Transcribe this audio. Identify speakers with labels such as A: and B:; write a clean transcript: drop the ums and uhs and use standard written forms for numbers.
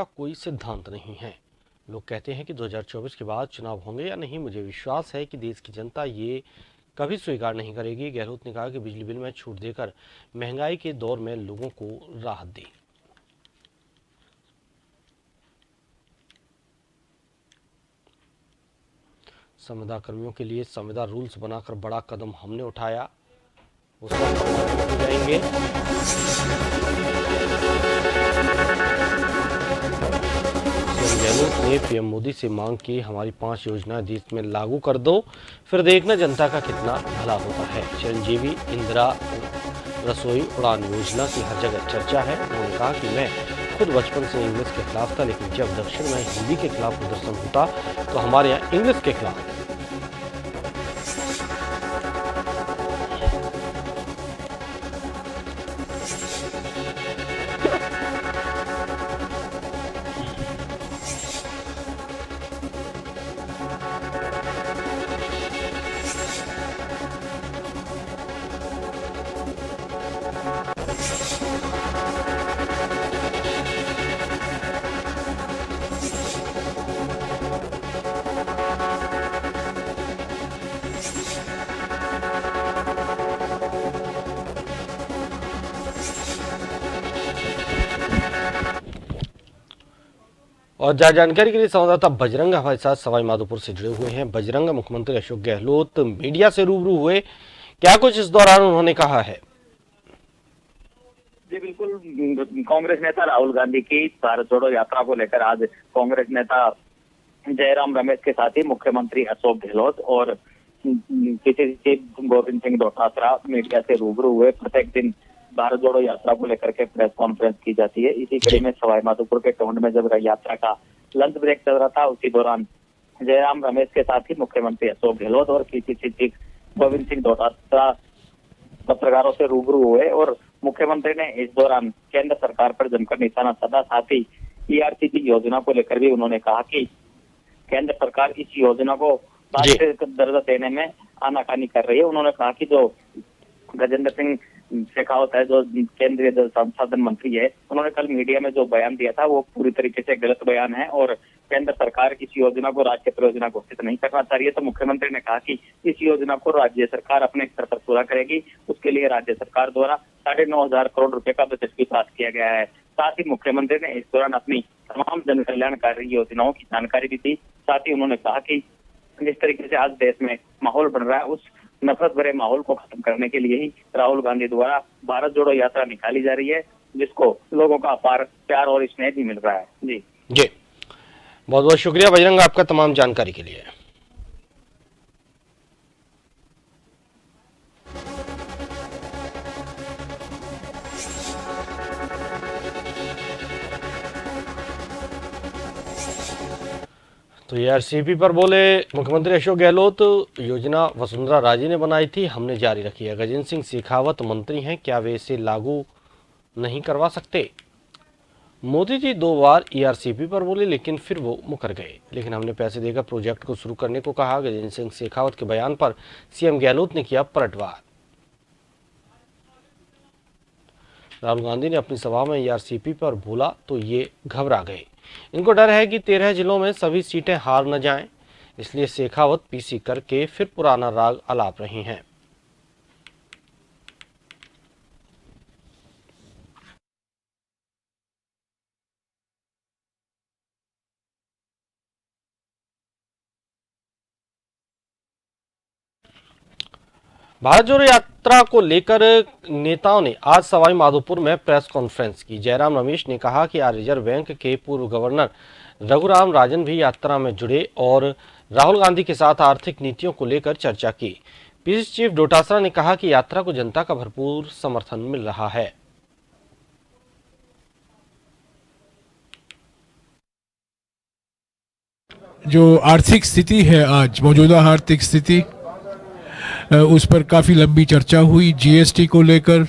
A: का कोई सिद्धांत नहीं है। लोग कहते हैं कि 2024 के बाद चुनाव होंगे या नहीं। मुझे विश्वास है कि देश की जनता ये कभी स्वीकार नहीं करेगी। गहलोत ने कहा कि बिजली बिल में छूट देकर महंगाई के दौर में लोगों को राहत दी। संविदा कर्मियों के लिए संविदा रूल्स बनाकर बड़ा कदम हमने उठाया, उस पर जाएंगे। गहलोत ने पीएम मोदी से मांग की, हमारी 5 योजनाएं देश में लागू कर दो, फिर देखना जनता का कितना भला होता है। चिरंजीवी इंदिरा रसोई उड़ान योजना की हर जगह चर्चा है। उन्होंने कहा कि मैं खुद बचपन से इंग्लिश के खिलाफ था, लेकिन जब दक्षिण में हिंदी के खिलाफ प्रदर्शन होता तो हमारे यहाँ इंग्लिश के खिलाफ और जानकारी के लिए संवाददाता बजरंग हमारे साथ सवाई माधोपुर से जुड़े हुए हैं। बजरंग, मुख्यमंत्री अशोक गहलोत मीडिया से रूबरू हुए, क्या कुछ इस दौरान उन्होंने कहा है?
B: जी बिल्कुल, कांग्रेस नेता राहुल गांधी की भारत जोड़ो यात्रा को लेकर आज कांग्रेस नेता जयराम रमेश के साथ ही मुख्यमंत्री अशोक गहलोत और PCC chief Govind Singh Dotasra media से रूबरू हुए। प्रत्येक दिन भारत जोड़ो यात्रा को लेकर के प्रेस कॉन्फ्रेंस की जाती है। इसी कड़ी में सवाई माधोपुर के टोंड में जब यात्रा का लंच ब्रेक चल रहा था, उसी दौरान जयराम रमेश के साथ ही मुख्यमंत्री अशोक गहलोत और पीसीसी चीफ गोविंद सिंह डोटासरा पत्रकारों से रूबरू हुए और मुख्यमंत्री ने इस दौरान केंद्र सरकार पर जमकर निशाना साधा। साथ ही ईआरसीपी योजना को लेकर भी उन्होंने कहा कि केंद्र सरकार इस योजना को राष्ट्रीय दर्जा देने में आनाकानी कर रही है। उन्होंने कहा कि जो गजेंद्र सिंह शेखावत है, जो केंद्रीय जल संसाधन मंत्री है, उन्होंने कल मीडिया में जो बयान दिया था वो पूरी तरीके से गलत बयान है और केंद्र सरकार इस योजना को राष्ट्रीय परियोजना घोषित नहीं करना चाह रही है। तो मुख्यमंत्री ने कहा कि इस योजना को राज्य सरकार अपने स्तर पर पूरा करेगी। उसके लिए राज्य सरकार द्वारा 9,500 करोड़ रुपए का बजट भी पास किया गया है। साथ ही मुख्यमंत्री ने इस दौरान अपनी तमाम जन कल्याणकारी योजनाओं की जानकारी भी दी। साथ ही उन्होंने कहा कि जिस तरीके से आज देश में माहौल बन रहा है, उस नफरत भरे माहौल को खत्म करने के लिए ही राहुल गांधी द्वारा भारत जोड़ो यात्रा निकाली जा रही है, जिसको लोगों का अपार प्यार और स्नेह भी मिल रहा है। जी
A: बहुत बहुत शुक्रिया बजरंग आपका तमाम जानकारी के लिए। तो ईआरसीपी पर बोले मुख्यमंत्री अशोक गहलोत, योजना वसुंधरा राजे ने बनाई थी, हमने जारी रखी है। गजेंद्र सिंह शेखावत मंत्री हैं, क्या वे इसे लागू नहीं करवा सकते? मोदी जी 2 बार ईआरसीपी पर बोले, लेकिन फिर वो मुकर गए। लेकिन हमने पैसे देकर प्रोजेक्ट को शुरू करने को कहा। गजेंद्र सिंह शेखावत के बयान पर सीएम गहलोत ने किया पलटवार। राहुल गांधी ने अपनी सभा में ईआरसीपी पर बोला तो ये घबरा गए। इनको डर है कि 13 जिलों में सभी सीटें हार न जाएं, इसलिए शेखावत पीसी करके फिर पुराना राग अलाप रही हैं। भारत जोड़ो यात्रा को लेकर नेताओं ने आज सवाई माधोपुर में प्रेस कॉन्फ्रेंस की। जयराम रमेश ने कहा कि आज रिजर्व बैंक के पूर्व गवर्नर रघुराम राजन भी यात्रा में जुड़े और राहुल गांधी के साथ आर्थिक नीतियों को लेकर चर्चा की। पीसीसी चीफ डोटासरा ने कहा कि यात्रा को जनता का भरपूर समर्थन मिल रहा है।
C: जो आर्थिक स्थिति है, आज मौजूदा आर्थिक स्थिति, उस पर काफ़ी लंबी चर्चा हुई। जीएसटी को लेकर